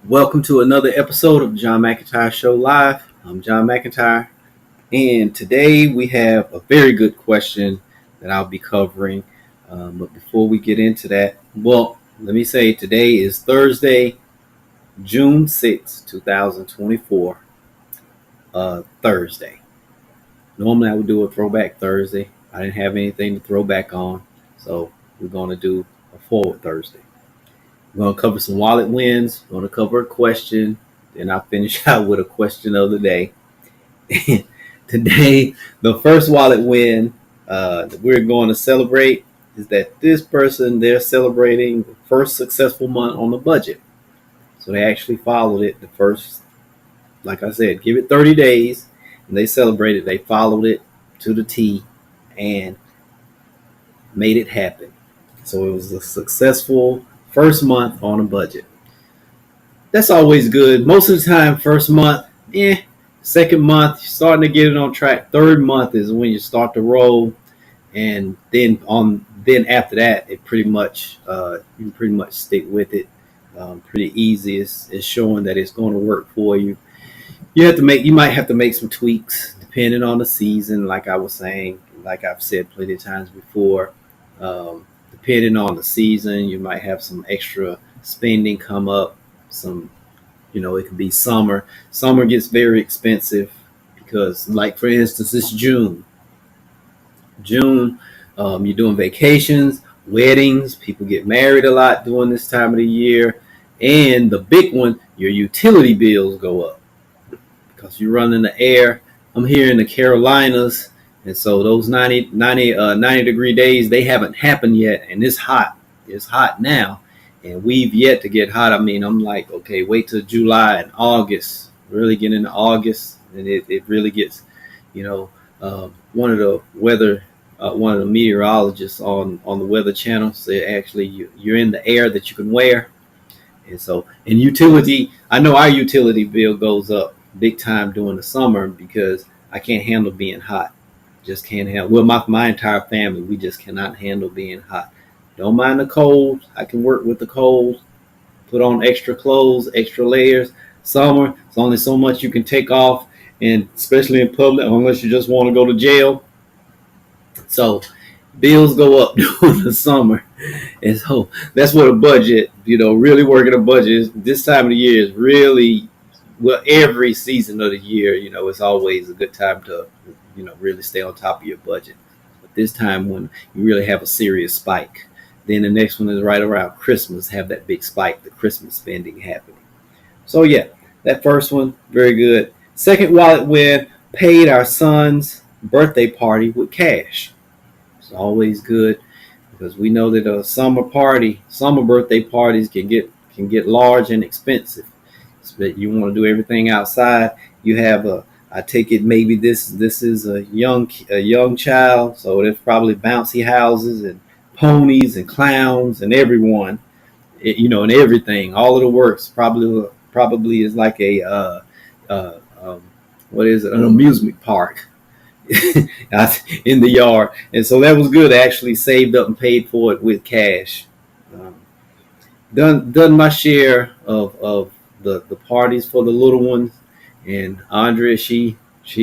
Welcome to another episode of John McEntyre Show Live. I'm John McEntyre, and today we have a very good question that I'll be covering. But before we get into that, let me say today is Thursday, June 6th, 2024. Thursday. Normally I would do a throwback Thursday. I didn't have anything to throw back on, so we're going to do a forward Thursday. We're going to cover some wallet wins. We're going to cover a question. Then I'll finish out with a question of the day. Today, the first wallet win that we're going to celebrate is that this person, they're celebrating the first successful month on the budget. So they actually followed it the first, like I said, give it 30 days. And they celebrated. They followed it to the T and made it happen. So it was a successful first month on a budget. That's always good. Most of the time, first month, second month, you're starting to get it on track. Third month is when you start to roll, and then after that, it pretty much you can pretty much stick with it. Pretty easy. It's showing that it's going to work for you. You might have to make some tweaks depending on the season, like I was saying, like I've said plenty of times before. Depending on the season, you might have some extra spending come up. It could be summer. Summer gets very expensive because, like for instance, it's June. You're doing vacations, weddings. People get married a lot during this time of the year, and the big one, your utility bills go up because you run in the air. I'm here in the Carolinas. And so those 90 degree days, they haven't happened yet. And it's hot. It's hot now. And we've yet to get hot. I mean, I'm like, okay, wait till July and August. Really get into August. And it really gets, one of the meteorologists on the Weather Channel said actually you're in the air that you can wear. And so in utility, I know our utility bill goes up big time during the summer because I can't handle being hot. Just can't handle. Well, my entire family, we just cannot handle being hot. Don't mind the cold. I can work with the cold. Put on extra clothes, extra layers. Summer, it's only so much you can take off, and especially in public, unless you just want to go to jail. So bills go up during the summer, and so that's what a budget. Really working a budget this time of the year is really every season of the year. It's always a good time to really stay on top of your budget. But this time when you really have a serious spike, then the next one is right around Christmas, have that big spike, the Christmas spending happening. So yeah, that first one, very good. Second wallet win, paid our son's birthday party with cash. It's always good because we know that a summer birthday parties can get large and expensive. So you want to do everything outside. I take it maybe this is a young child, so there's probably bouncy houses and ponies and clowns and everyone, and everything. All of the works probably is like what is it? An amusement park in the yard, and so that was good. I actually saved up and paid for it with cash. Done my share of the parties for the little ones. And Andrea, she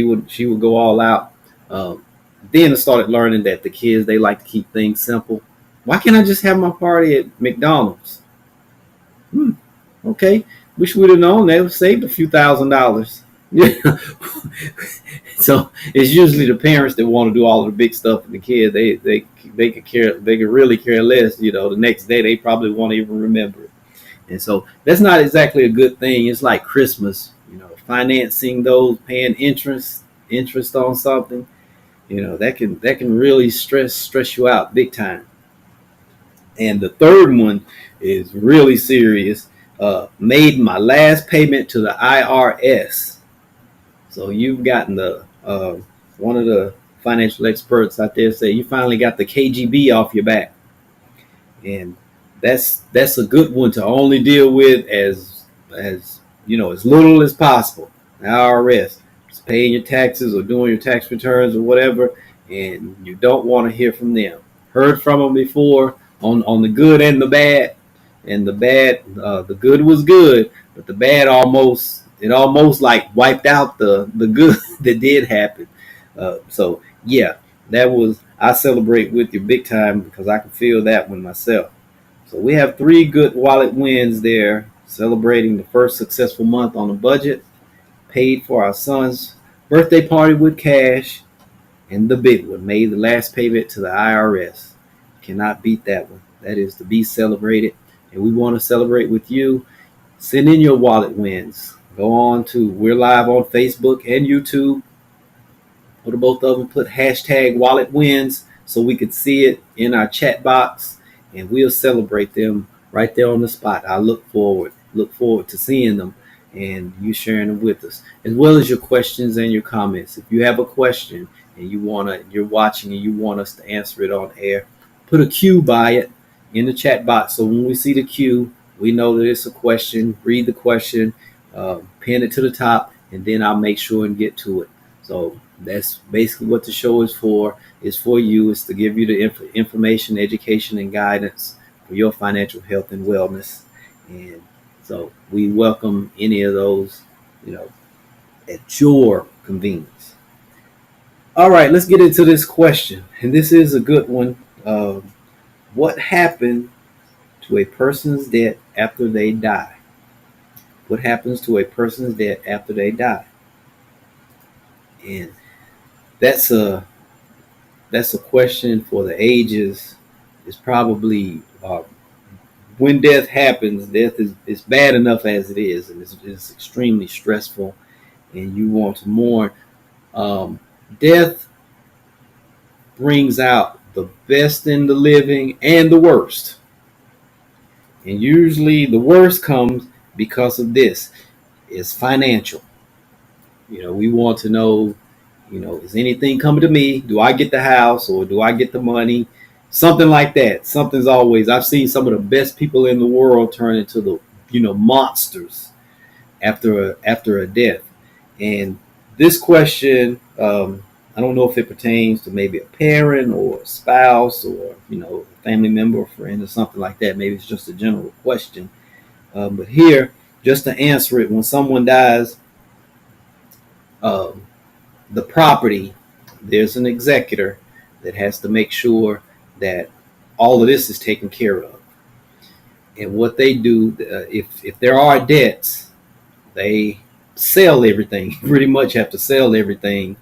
would go all out. Then I started learning that the kids, they like to keep things simple. Why can't I just have my party at McDonald's? Okay, wish we'd have known. They would have saved a few $1,000s. So it's usually the parents that want to do all of the big stuff, and the kids they could really care less. The next day they probably won't even remember it. And so that's not exactly a good thing. It's like Christmas. Financing those, paying interest on something, that can really stress you out big time. And the third one is really serious. Made my last payment to the IRS. So you've gotten the one of the financial experts out there say you finally got the KGB off your back, and that's a good one to only deal with as little as possible. The IRS, just paying your taxes or doing your tax returns or whatever, and you don't want to hear from them. Heard from them before on the good and the bad, and the good was good, but the bad almost like wiped out the good that did happen. So yeah, I celebrate with you big time because I can feel that one myself. So we have 3 good wallet wins there, celebrating the first successful month on a budget, paid for our son's birthday party with cash, and the big one, made the last payment to the IRS. Cannot beat that one. That is to be celebrated. And we want to celebrate with you. Send in your wallet wins. Go on to, we're live on Facebook and YouTube. Go to both of them, put hashtag wallet wins so we could see it in our chat box, and we'll celebrate them right there on the spot. I look forward to seeing them and you sharing them with us, as well as your questions and your comments. If you have a question and you're watching and you want us to answer it on air, put a Q by it in the chat box. So when we see the Q, we know that it's a question. Read the question, pin it to the top, and then I'll make sure and get to it. So that's basically what the show is for. It's for you. It's to give you the information, education, and guidance for your financial health and wellness. And so we welcome any of those, at your convenience. All right, let's get into this question. And this is a good one. What happened to a person's debt after they die? What happens to a person's debt after they die? And that's a question for the ages. It's probably when death happens, death is bad enough as it is, and it's extremely stressful, and you want to mourn. Death brings out the best in the living and the worst, and usually the worst comes because of this. It's financial. We want to know, is anything coming to me? Do I get the house or do I get the money? Something like that. I've seen some of the best people in the world turn into the, monsters after a death. And this question, I don't know if it pertains to maybe a parent or a spouse or, a family member or friend or something like that. Maybe it's just a general question. But here, just to answer it, when someone dies, the property, there's an executor that has to make sure that all of this is taken care of. And what they do, if there are debts, they sell everything. Pretty much have to sell everything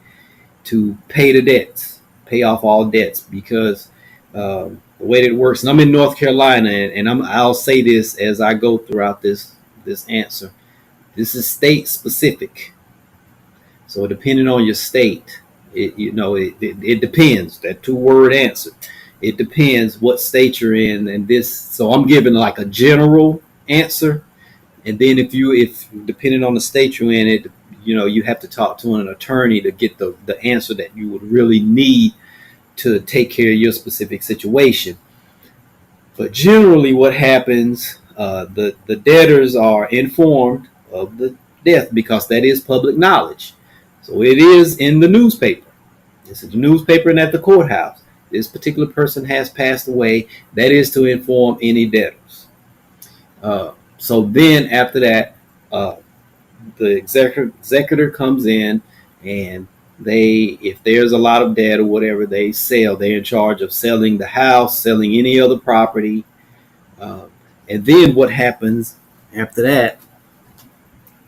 to pay the debts, pay off all debts, because the way that it works. And I'm in North Carolina, and I'll say this as I go throughout this answer. This is state specific. So depending on your state, it depends. That 2-word answer. It depends what state you're in, and this. So I'm giving like a general answer, and then if depending on the state you're in, you have to talk to an attorney to get the answer that you would really need to take care of your specific situation. But generally, what happens? The debtors are informed of the death because that is public knowledge. So it is in the newspaper. It's in the newspaper and at the courthouse. This particular person has passed away. That is to inform any debtors. So then after that, the executor comes in, and if there's a lot of debt or whatever, they sell. They're in charge of selling the house, selling any other property. And then what happens after that,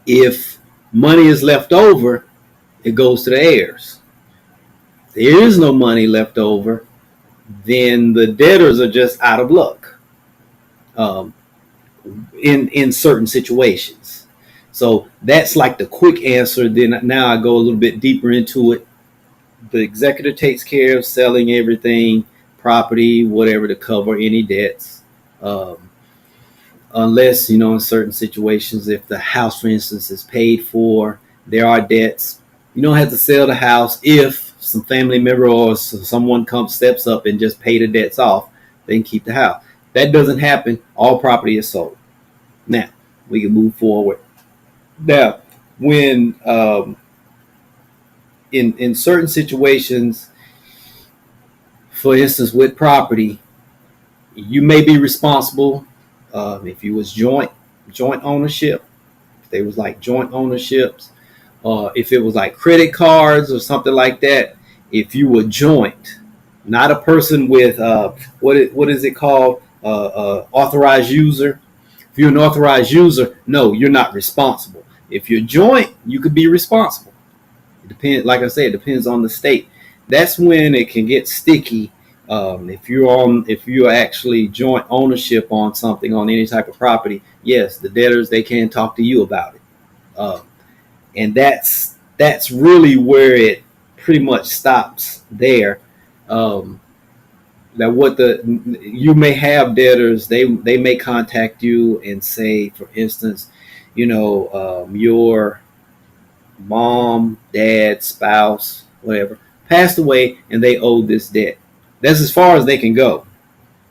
if money is left over, it goes to the heirs. If there is no money left over, then the debtors are just out of luck in certain situations. So that's like the quick answer. Then now I go a little bit deeper into it. The executor takes care of selling everything, property, whatever, to cover any debts. Unless, in certain situations, if the house, for instance, is paid for, there are debts. You don't have to sell the house. If some family member or someone steps up and just pay the debts off, they can keep the house. That doesn't happen. All property is sold. Now, we can move forward. Now, when in certain situations, for instance, with property, you may be responsible if you was joint ownership. if they was like joint ownerships, if it was like credit cards or something like that. If you were joint, not a person with what is it called, authorized user. If you're an authorized user, no, you're not responsible. If you're joint, you could be responsible. It depends. Like I said, it depends on the state. That's when it can get sticky. If you're actually joint ownership on something, on any type of property, yes, the debtors, they can talk to you about it, um, and that's really where it pretty much stops there. Um, that what the You may have debtors, they may contact you and say, for instance, your mom, dad, spouse, whatever, passed away and they owe this debt. That's as far as they can go.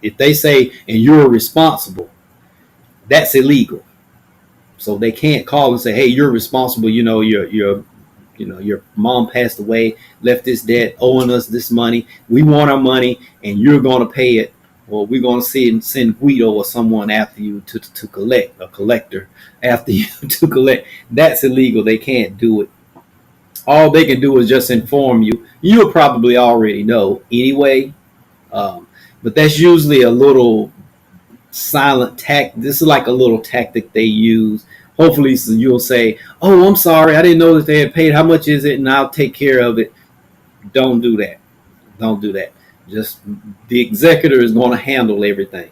If they say, and you're responsible, that's illegal. So they can't call and say, hey, you're responsible. Your mom passed away, left this debt, owing us this money. We want our money, and you're going to pay it. Or we're going to send Guido or someone after you to collect, a collector after you to collect. That's illegal. They can't do it. All they can do is just inform you. You'll probably already know anyway. Um, but that's usually a little silent tact. This is like a little tactic they use. Hopefully, you'll say, "Oh, I'm sorry, I didn't know that they had paid. How much is it?" And I'll take care of it. Don't do that. Don't do that. Just the executor is going to handle everything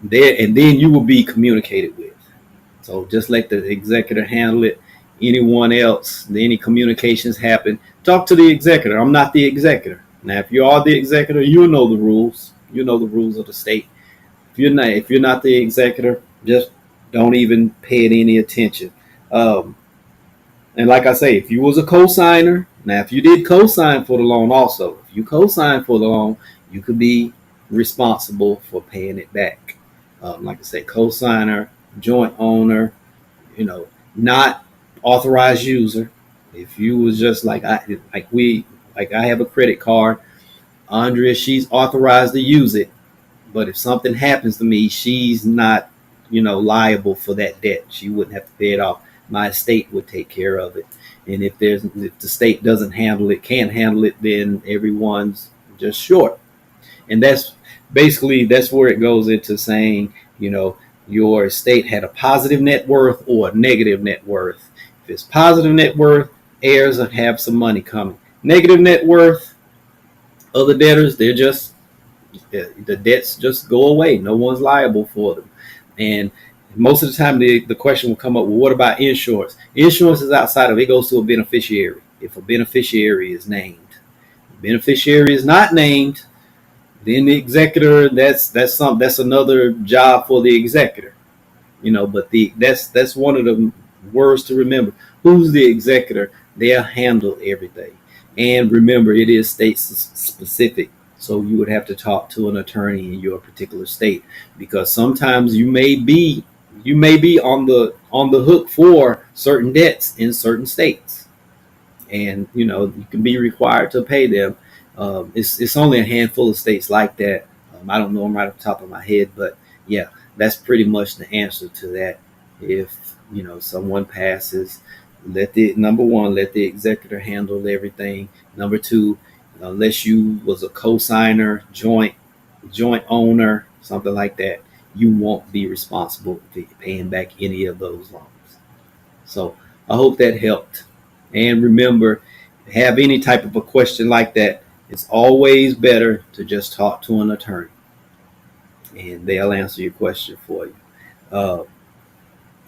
there, and then you will be communicated with. So just let the executor handle it. Anyone else, any communications happen, talk to the executor. I'm not the executor. Now, if you are the executor, you know the rules. You know the rules of the state. If you're not the executor, just don't even pay it any attention. Um, and like I say, if you was a co-signer, now if you did co-sign for the loan, also, if you co-sign for the loan, you could be responsible for paying it back. Like I said, co-signer, joint owner, not authorized user. If you was just like I have a credit card, Andrea, she's authorized to use it. But if something happens to me, she's not, liable for that debt. She wouldn't have to pay it off. My estate would take care of it. And if the state doesn't handle it, can't handle it, then everyone's just short. And that's where it goes into saying, your estate had a positive net worth or a negative net worth. If it's positive net worth, heirs will have some money coming. Negative net worth, other debtors, the debts just go away. No one's liable for them. And most of the time, the question will come up, well, what about insurance? Insurance is outside of it. It goes to a beneficiary. If a beneficiary is named, the beneficiary is not named, then the executor, that's another job for the executor. But that's one of the words to remember. Who's the executor? They'll handle everything. And remember, it is state specific. So you would have to talk to an attorney in your particular state, because sometimes you may be on the hook for certain debts in certain states, and you can be required to pay them. It's only a handful of states like that. I don't know them right off the top of my head, but yeah, that's pretty much the answer to that. If someone passes, let the executor handle everything. Number two, unless you was a co-signer, joint owner, something like that, you won't be responsible for paying back any of those loans. So I hope that helped. And remember, have any type of a question like that, it's always better to just talk to an attorney, and they'll answer your question for you. Uh,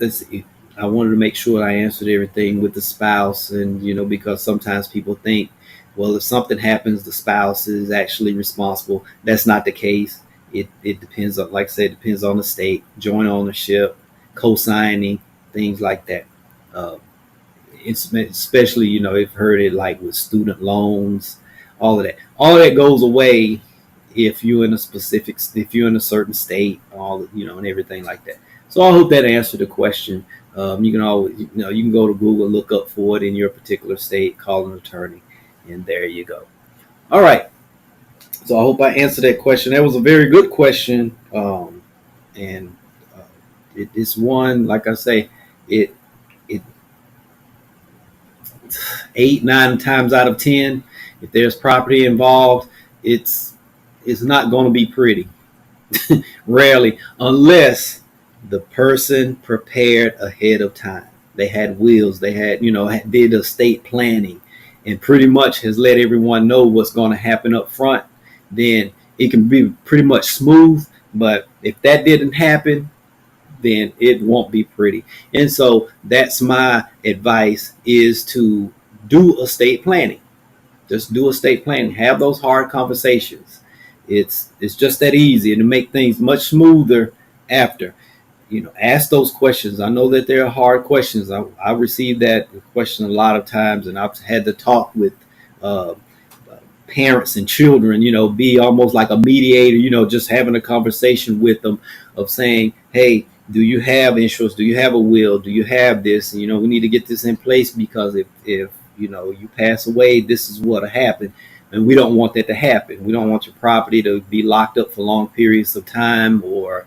let's see. I wanted to make sure I answered everything with the spouse, and because sometimes people think, well, if something happens, the spouse is actually responsible. That's not the case. It depends on, like I said, it depends on the state, joint ownership, co-signing, things like that. Uh, Especially, you've heard it like with student loans, all of that. All of that goes away if you're in a certain state, and everything like that. So I hope that answered the question. You can always, you can go to Google, look up for it in your particular state, call an attorney, and there you go. All right. So I hope I answered that question. That was a very good question, and it's one, like I say, it 8, 9 times out of 10, if there's property involved, it's not going to be pretty. Rarely, unless the person prepared ahead of time. They had wills, they had, did estate planning, and pretty much has let everyone know what's going to happen up front. Then it can be pretty much smooth. But if that didn't happen, then it won't be pretty. And so that's my advice, is to do estate planning. Just do estate planning. Have those hard conversations. It's just that easy, and to make things much smoother after. Ask those questions. I know that there are hard questions. I received that question a lot of times, and I've had to talk with uh, parents and children, be almost like a mediator, just having a conversation with them of saying, hey, do you have insurance? Do you have a will? Do you have this? We need to get this in place, because if you pass away, this is what'll happen. And we don't want that to happen. We don't want your property to be locked up for long periods of time, or,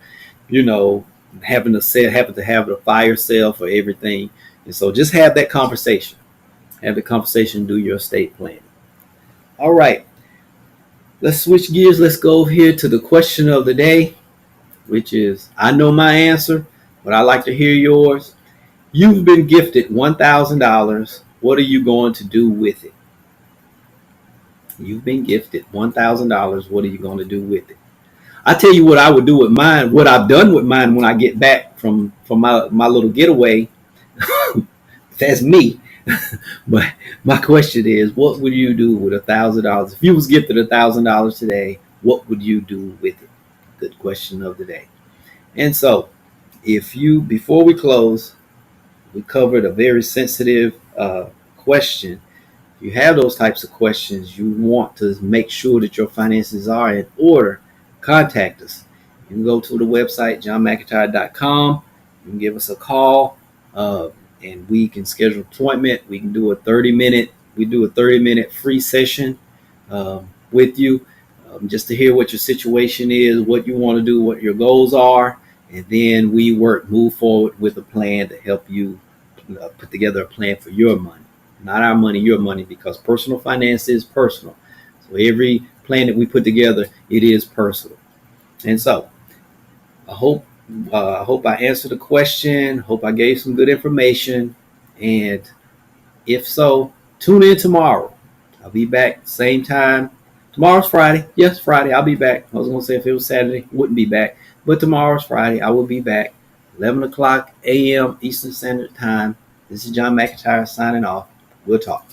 having to have a fire sale for everything. And so just have that conversation. Have the conversation, do your estate plan. All right. Let's switch gears. Let's go here to the question of the day, which is, I know my answer, but I'd like to hear yours. You've been gifted $1,000. What are you going to do with it? You've been gifted $1,000. What are you going to do with it? I tell you what I would do with mine, what I've done with mine when I get back from my little getaway. That's me. But my question is, what would you do with $1,000? If you was gifted $1,000 today, what would you do with it? Good question of the day. And so, before we close, we covered a very sensitive question. If you have those types of questions, you want to make sure that your finances are in order, contact us. You can go to the website, johnmcentyre.com. You can give us a call, and we can schedule an appointment. We can do a 30-minute free session with you, just to hear what your situation is, what you want to do, what your goals are, and then we move forward with a plan to help you put together a plan for your money. Not our money, your money, because personal finance is personal. So every plan that we put together, it is personal. And so I hope I answered the question. Hope I gave some good information. And if so, tune in tomorrow. I'll be back same time. Tomorrow's Friday. Yes, Friday. I'll be back. I was going to say if it was Saturday, wouldn't be back. But tomorrow's Friday. I will be back. 11 o'clock a.m. Eastern Standard Time. This is John McEntyre signing off. We'll talk.